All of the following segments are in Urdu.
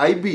IB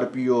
RPO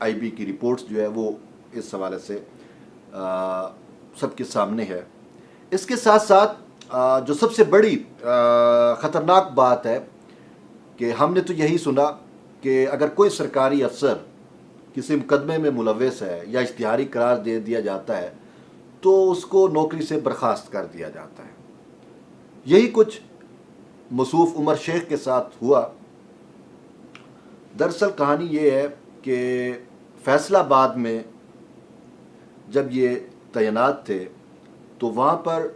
آئی بی کی رپورٹس جو ہے وہ اس حوالے سے سب کے سامنے ہے۔ اس کے ساتھ ساتھ جو سب سے بڑی خطرناک بات ہے کہ ہم نے تو یہی سنا کہ اگر کوئی سرکاری افسر کسی مقدمے میں ملوث ہے یا اشتہاری قرار دے دیا جاتا ہے تو اس کو نوکری سے برخاست کر دیا جاتا ہے۔ یہی کچھ موصوف عمر شیخ کے ساتھ ہوا۔ دراصل کہانی یہ ہے کہ فیصل آباد میں جب یہ تعینات تھے تو وہاں پر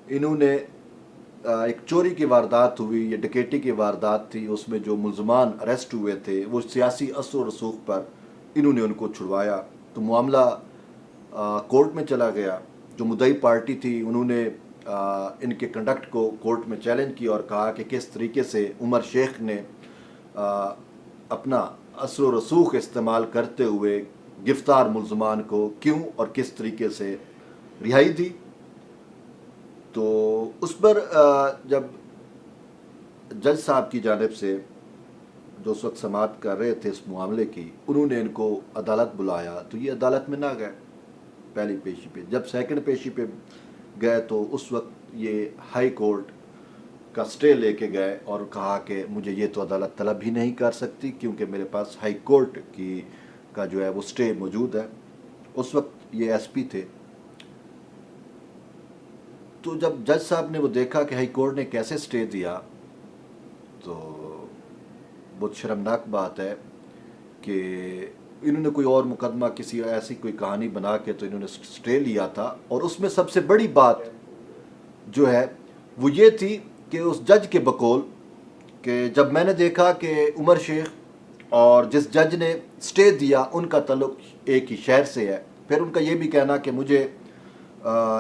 انہوں نے ایک چوری کی واردات ہوئی، یہ ڈکیٹی کی واردات تھی، اس میں جو ملزمان اریسٹ ہوئے تھے وہ سیاسی اثر و رسوخ پر انہوں نے ان کو چھڑوایا، تو معاملہ کورٹ میں چلا گیا۔ جو مدعی پارٹی تھی انہوں نے ان کے کنڈکٹ کو کورٹ میں چیلنج کیا اور کہا کہ کس طریقے سے عمر شیخ نے اپنا اثر و رسوخ استعمال کرتے ہوئے گرفتار ملزمان کو کیوں اور کس طریقے سے رہائی دی۔ تو اس پر جب جج صاحب کی جانب سے جو اس وقت سماعت کر رہے تھے اس معاملے کی، انہوں نے ان کو عدالت بلایا تو یہ عدالت میں نہ گئے پہلی پیشی پہ۔ جب سیکنڈ پیشی پہ گئے تو اس وقت یہ ہائی کورٹ کا سٹے لے کے گئے اور کہا کہ مجھے یہ تو عدالت طلب ہی نہیں کر سکتی کیونکہ میرے پاس ہائی کورٹ کا جو ہے وہ سٹے موجود ہے۔ اس وقت یہ ایس پی تھے۔ تو جب جج صاحب نے وہ دیکھا کہ ہائی کورٹ نے کیسے سٹے دیا تو بہت شرمناک بات ہے کہ انہوں نے کوئی اور مقدمہ کسی ایسی کوئی کہانی بنا کے تو انہوں نے سٹے لیا تھا، اور اس میں سب سے بڑی بات جو ہے وہ یہ تھی کہ اس جج کے بقول کہ جب میں نے دیکھا کہ عمر شیخ اور جس جج نے سٹے دیا ان کا تعلق ایک ہی شہر سے ہے، پھر ان کا یہ بھی کہنا کہ مجھے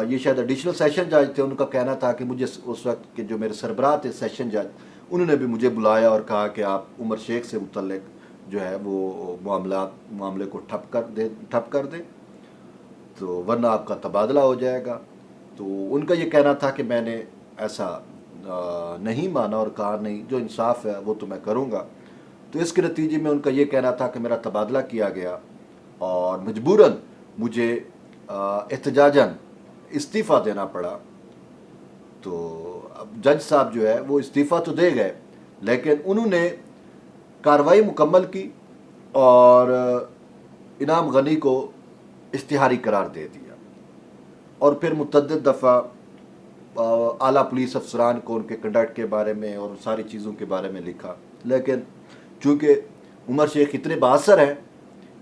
یہ شاید ایڈیشنل سیشن جج تھے، ان کا کہنا تھا کہ مجھے اس وقت کے جو میرے سربراہ تھے سیشن جج، انہوں نے بھی مجھے بلایا اور کہا کہ آپ عمر شیخ سے متعلق جو ہے وہ معاملے کو ٹھپ کر دیں تو ورنہ آپ کا تبادلہ ہو جائے گا۔ تو ان کا یہ کہنا تھا کہ میں نے ایسا نہیں مانا اور کہا نہیں، جو انصاف ہے وہ تو میں کروں گا۔ تو اس کے نتیجے میں ان کا یہ کہنا تھا کہ میرا تبادلہ کیا گیا اور مجبوراً مجھے احتجاجاً استعفیٰ دینا پڑا۔ تو اب جج صاحب جو ہے وہ استعفیٰ تو دے گئے لیکن انہوں نے کارروائی مکمل کی اور انعام غنی کو اشتہاری قرار دے دیا، اور پھر متعدد دفعہ اعلیٰ پولیس افسران کو ان کے کنڈکٹ کے بارے میں اور ساری چیزوں کے بارے میں لکھا، لیکن چونکہ عمر شیخ اتنے بااثر ہیں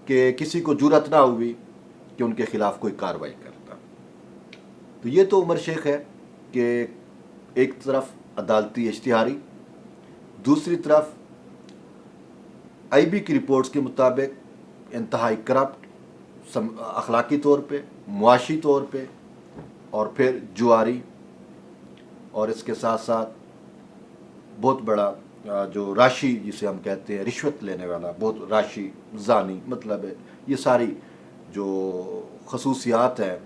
کہ کسی کو جرأت نہ ہوئی کہ ان کے خلاف کوئی کارروائی کرتا۔ تو یہ تو عمر شیخ ہے کہ ایک طرف عدالتی اشتہاری، دوسری طرف آئی بی کی رپورٹس کے مطابق انتہائی کرپٹ اخلاقی طور پہ، معاشی طور پہ، اور پھر جواری، اور اس کے ساتھ ساتھ بہت بڑا جو راشی جسے ہم کہتے ہیں رشوت لینے والا، بہت راشی زانی، مطلب ہے یہ ساری جو خصوصیات ہیں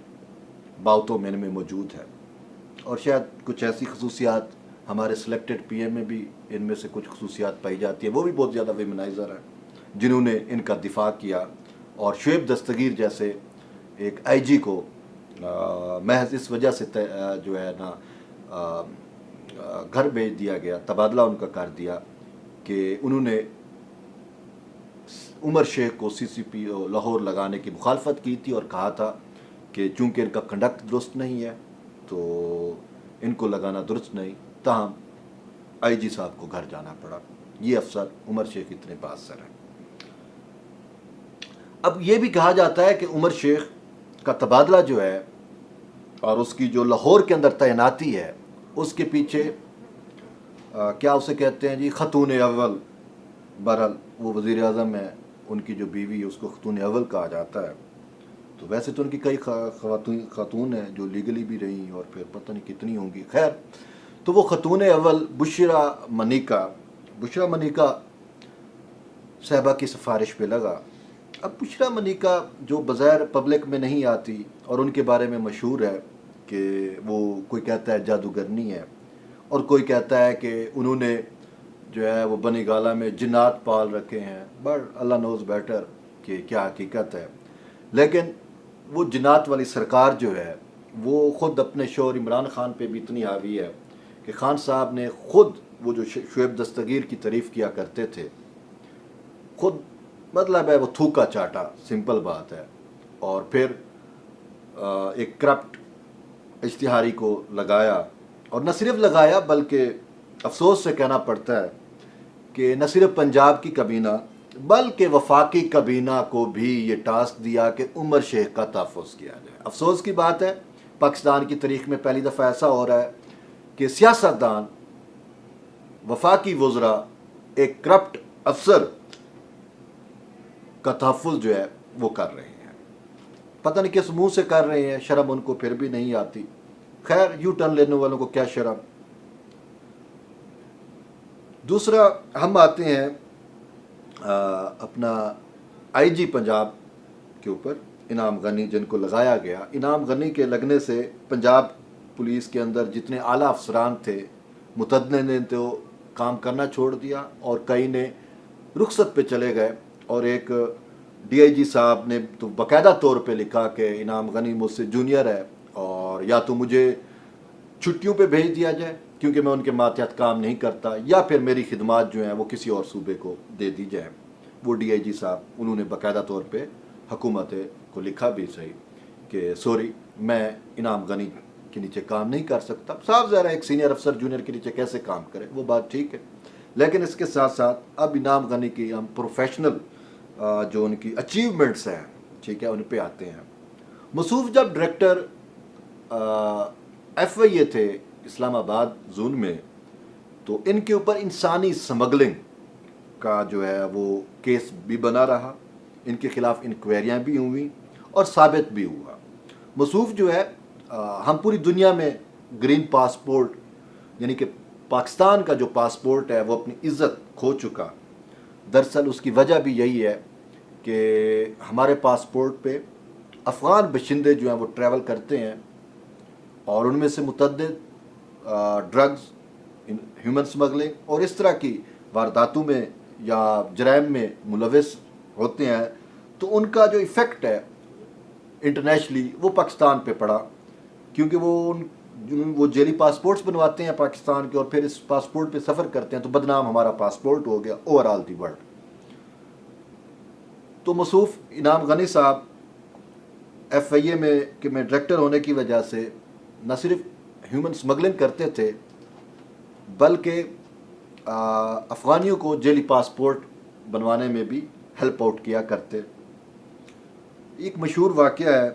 باؤتوں میں ان میں موجود ہیں، اور شاید کچھ ایسی خصوصیات ہمارے سلیکٹڈ پی ایم میں بھی ان میں سے کچھ خصوصیات پائی جاتی ہیں، وہ بھی بہت زیادہ ویمنائزر ہیں جنہوں نے ان کا دفاع کیا، اور شعیب دستگیر جیسے ایک آئی جی کو محض اس وجہ سے جو ہے نا گھر بھیج دیا گیا، تبادلہ ان کا کر دیا کہ انہوں نے عمر شیخ کو سی سی پی او لاہور لگانے کی مخالفت کی تھی اور کہا تھا کہ چونکہ ان کا کنڈکٹ درست نہیں ہے تو ان کو لگانا درست نہیں، تاہم آئی جی صاحب کو گھر جانا پڑا۔ یہ افسر عمر شیخ اتنے بااثر ہیں۔ اب یہ بھی کہا جاتا ہے کہ عمر شیخ کا تبادلہ جو ہے اور اس کی جو لاہور کے اندر تعیناتی ہے اس کے پیچھے کیا اسے کہتے ہیں جی، خاتون اول، بہرحال وہ وزیر اعظم ہے، ان کی جو بیوی ہے اس کو خاتون اول کہا جاتا ہے۔ تو ویسے تو ان کی کئی خاتون ہیں جو لیگلی بھی رہیں اور پھر پتہ نہیں کتنی ہوں گی، خیر۔ تو وہ خاتون اول بشرا منیکا صاحبہ کی سفارش پہ لگا۔ اب بشرا منیکا جو بظاہر پبلک میں نہیں آتی اور ان کے بارے میں مشہور ہے کہ وہ کوئی کہتا ہے جادوگرنی ہے اور کوئی کہتا ہے کہ انہوں نے جو ہے وہ بنی گالہ میں جنات پال رکھے ہیں، بٹ اللہ نوز بیٹر کہ کیا حقیقت ہے، لیکن وہ جنات والی سرکار جو ہے وہ خود اپنے شوہر عمران خان پہ بھی اتنی حاوی ہے کہ خان صاحب نے خود وہ جو شعیب دستگیر کی تعریف کیا کرتے تھے، خود مطلب ہے وہ تھوکا چاٹا، سمپل بات ہے، اور پھر ایک کرپٹ اشتہاری کو لگایا، اور نہ صرف لگایا بلکہ افسوس سے کہنا پڑتا ہے کہ نہ صرف پنجاب کی کابینہ بلکہ وفاقی کابینہ کو بھی یہ ٹاسک دیا کہ عمر شیخ کا تحفظ کیا جائے۔ افسوس کی بات ہے، پاکستان کی تاریخ میں پہلی دفعہ ایسا ہو رہا ہے کہ سیاستدان، وفاقی وزراء ایک کرپٹ افسر کا تحفظ جو ہے وہ کر رہے ہیں۔ پتہ نہیں کس منہ سے کر رہے ہیں، شرم ان کو پھر بھی نہیں آتی۔ خیر، یو ٹرن لینے والوں کو کیا شرم۔ دوسرا ہم آتے ہیں اپنا آئی جی پنجاب کے اوپر، انعام غنی، جن کو لگایا گیا۔ انعام غنی کے لگنے سے پنجاب پولیس کے اندر جتنے اعلیٰ افسران تھے، متعدد نے تو کام کرنا چھوڑ دیا اور کئی نے رخصت پہ چلے گئے، اور ایک ڈی آئی جی صاحب نے تو باقاعدہ طور پہ لکھا کہ انعام غنی مجھ سے جونیئر ہے اور یا تو مجھے چھٹیوں پہ بھیج دیا جائے کیونکہ میں ان کے ماتحت کام نہیں کرتا، یا پھر میری خدمات جو ہیں وہ کسی اور صوبے کو دے دی جائیں۔ وہ ڈی آئی جی صاحب انہوں نے باقاعدہ طور پہ حکومت کو لکھا بھی صحیح کہ سوری، میں انعام غنی کے نیچے کام نہیں کر سکتا۔ صاف ظاہر ہے ایک سینئر افسر جونیئر کے نیچے کیسے کام کرے، وہ بات ٹھیک ہے، لیکن اس کے ساتھ ساتھ اب انعام غنی کی ہم پروفیشنل جو ان کی اچیومنٹس ہیں، ٹھیک ہے، ان پہ آتے ہیں۔ موصوف جب ڈائریکٹر ایف آئی اے تھے اسلام آباد زون میں، تو ان کے اوپر انسانی سمگلنگ کا جو ہے وہ کیس بھی بنا رہا، ان کے خلاف انکوائریاں بھی ہوئیں اور ثابت بھی ہوا۔ موصوف جو ہے ہم پوری دنیا میں گرین پاسپورٹ، یعنی کہ پاکستان کا جو پاسپورٹ ہے وہ اپنی عزت کھو چکا۔ دراصل اس کی وجہ بھی یہی ہے کہ ہمارے پاسپورٹ پہ افغان باشندے جو ہیں وہ ٹریول کرتے ہیں، اور ان میں سے متعدد ڈرگز، ہیومن سمگلنگ اور اس طرح کی وارداتوں میں یا جرائم میں ملوث ہوتے ہیں، تو ان کا جو ایفیکٹ ہے انٹرنیشنلی وہ پاکستان پہ پڑا، کیونکہ وہ جیلی پاسپورٹس بنواتے ہیں پاکستان کے اور پھر اس پاسپورٹ پہ سفر کرتے ہیں، تو بدنام ہمارا پاسپورٹ ہو گیا اوور آل دی ورلڈ۔ تو موصوف انعام غنی صاحب ایف آئی اے میں ڈائریکٹر ہونے کی وجہ سے نہ صرف ہیومن سمگلنگ کرتے تھے بلکہ افغانیوں کو جیلی پاسپورٹ بنوانے میں بھی ہیلپ آؤٹ کیا کرتے۔ ایک مشہور واقعہ ہے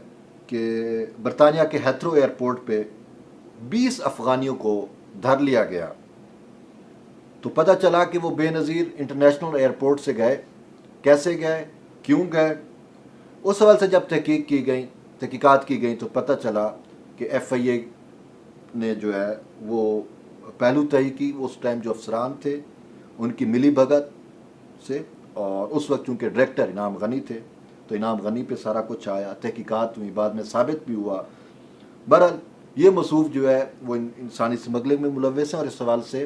کہ برطانیہ کے ہیتھرو ایئرپورٹ پہ 20 افغانیوں کو دھر لیا گیا، تو پتہ چلا کہ وہ بے نظیر انٹرنیشنل ایئرپورٹ سے گئے۔ کیسے گئے، کیوں گئے، اس حوالے سے جب تحقیقات کی گئیں تو پتہ چلا کہ ایف آئی اے نے جو ہے وہ پہلو طے کی، اس ٹائم جو افسران تھے ان کی ملی بھگت سے، اور اس وقت چونکہ ڈائریکٹر انعام غنی تھے تو انعام غنی پہ سارا کچھ آیا، تحقیقات ہوئی، بعد میں ثابت بھی ہوا۔ بہرحال یہ موصوف جو ہے وہ انسانی سمگلنگ میں ملوث ہیں، اور اس سوال سے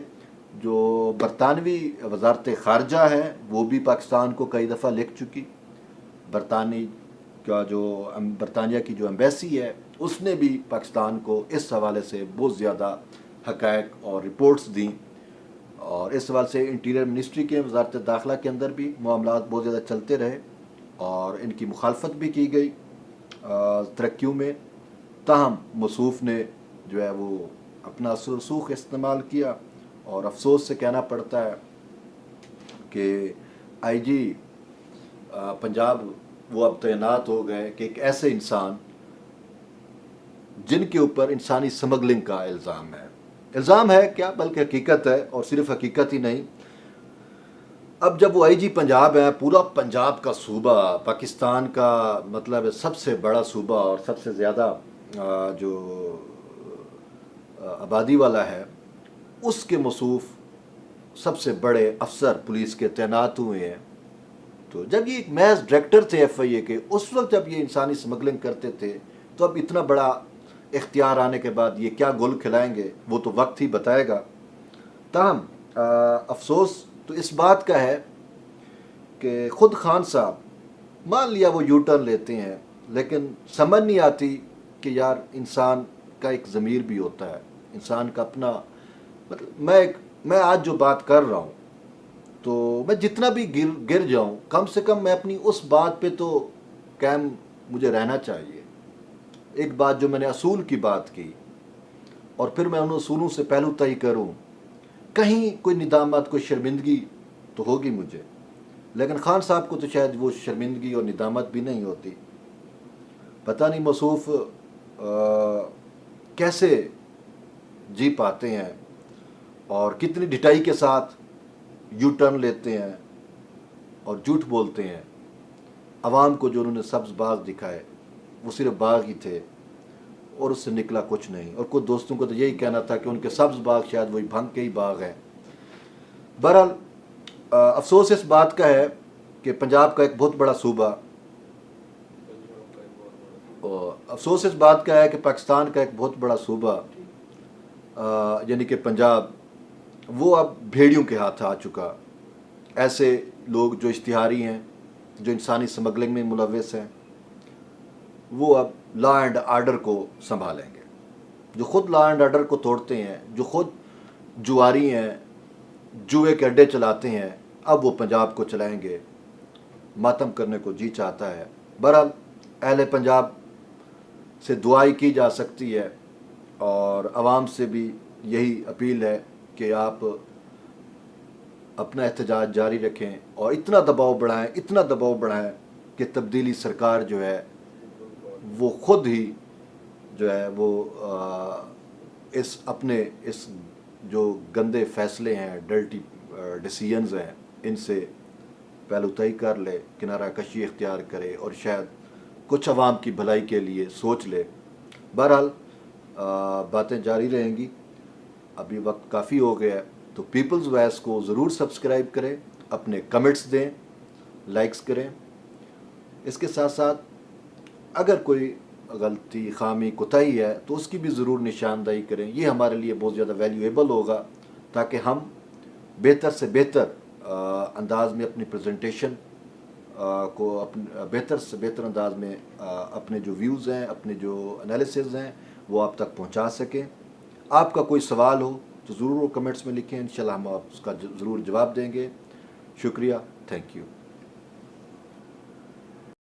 جو برطانوی وزارت خارجہ ہے وہ بھی پاکستان کو کئی دفعہ لکھ چکی۔ برطانیہ کی جو ایمبیسی ہے اس نے بھی پاکستان کو اس حوالے سے بہت زیادہ حقائق اور رپورٹس دیں، اور اس حوالے سے انٹیریئر منسٹری کے، وزارت داخلہ کے اندر بھی معاملات بہت زیادہ چلتے رہے اور ان کی مخالفت بھی کی گئی ترقیوں میں۔ تاہم موصوف نے جو ہے وہ اپنا رسوخ استعمال کیا، اور افسوس سے کہنا پڑتا ہے کہ آئی جی پنجاب وہ اب تعینات ہو گئے کہ ایک ایسے انسان جن کے اوپر انسانی سمگلنگ کا الزام ہے کیا بلکہ حقیقت ہے، اور صرف حقیقت ہی نہیں۔ اب جب وہ آئی جی پنجاب ہے، پورا پنجاب کا صوبہ پاکستان کا مطلب سب سے بڑا صوبہ اور سب سے زیادہ جو آبادی والا ہے، اس کے موصوف سب سے بڑے افسر پولیس کے تعینات ہوئے ہیں، تو جب یہ ایک محض ڈائریکٹر تھے ایف آئی اے کے، اس وقت جب یہ انسانی سمگلنگ کرتے تھے، تو اب اتنا بڑا اختیار آنے کے بعد یہ کیا گل کھلائیں گے وہ تو وقت ہی بتائے گا۔ تاہم افسوس تو اس بات کا ہے کہ خود خان صاحب مان لیا وہ یو ٹرن لیتے ہیں، لیکن سمجھ نہیں آتی کہ یار انسان کا ایک ضمیر بھی ہوتا ہے، انسان کا اپنا مطلب میں آج جو بات کر رہا ہوں تو میں جتنا بھی گر جاؤں، کم سے کم میں اپنی اس بات پہ تو قائم مجھے رہنا چاہیے۔ ایک بات جو میں نے اصول کی بات کی اور پھر میں ان اصولوں سے پہلو طے کروں، کہیں کوئی ندامت کوئی شرمندگی تو ہوگی مجھے، لیکن خان صاحب کو تو شاید وہ شرمندگی اور ندامت بھی نہیں ہوتی۔ پتہ نہیں موصوف کیسے جی پاتے ہیں اور کتنی ڈٹائی کے ساتھ یو ٹرن لیتے ہیں اور جھوٹ بولتے ہیں۔ عوام کو جو انہوں نے سبز باغ دکھائے وہ صرف باغ ہی تھے اور اس سے نکلا کچھ نہیں، اور کچھ دوستوں کو تو یہی کہنا تھا کہ ان کے سبز باغ شاید وہی بھنگ کے ہی باغ ہیں۔ بہرحال افسوس اس بات کا ہے کہ پنجاب کا ایک بہت بڑا صوبہ، افسوس اس بات کا ہے کہ پاکستان کا ایک بہت بڑا صوبہ یعنی کہ پنجاب، وہ اب بھیڑیوں کے ہاتھ آ چکا۔ ایسے لوگ جو اشتہاری ہیں، جو انسانی سمگلنگ میں ملوث ہیں، وہ اب لا اینڈ آرڈر کو سنبھالیں گے، جو خود لا اینڈ آرڈر کو توڑتے ہیں، جو خود جواری ہیں، جوئے کے اڈے چلاتے ہیں، اب وہ پنجاب کو چلائیں گے۔ ماتم کرنے کو جی چاہتا ہے۔ بہرحال اہل پنجاب سے دعائی کی جا سکتی ہے اور عوام سے بھی یہی اپیل ہے کہ آپ اپنا احتجاج جاری رکھیں اور اتنا دباؤ بڑھائیں کہ تبدیلی سرکار جو ہے وہ خود ہی جو ہے وہ اس جو گندے فیصلے ہیں، ڈرٹی ڈیسیژنز ہیں، ان سے پہلو طے کر لے، کنارہ کشی اختیار کرے اور شاید کچھ عوام کی بھلائی کے لیے سوچ لے۔ بہرحال باتیں جاری رہیں گی، ابھی وقت کافی ہو گیا ہے، تو پیپلز وائس کو ضرور سبسکرائب کریں، اپنے کمنٹس دیں، لائکس کریں۔ اس کے ساتھ ساتھ اگر کوئی غلطی، خامی، کوتاہی ہے تو اس کی بھی ضرور نشاندہی کریں، یہ ہمارے لیے بہت زیادہ ویلیویبل ہوگا تاکہ ہم بہتر سے بہتر انداز میں اپنی پریزنٹیشن کو بہتر سے بہتر انداز میں اپنے جو ویوز ہیں، اپنے جو انالیسز ہیں وہ آپ تک پہنچا سکیں۔ آپ کا کوئی سوال ہو تو ضرور کمنٹس میں لکھیں، انشاءاللہ ہم آپ اس کا ضرور جواب دیں گے۔ شکریہ، تھینک یو۔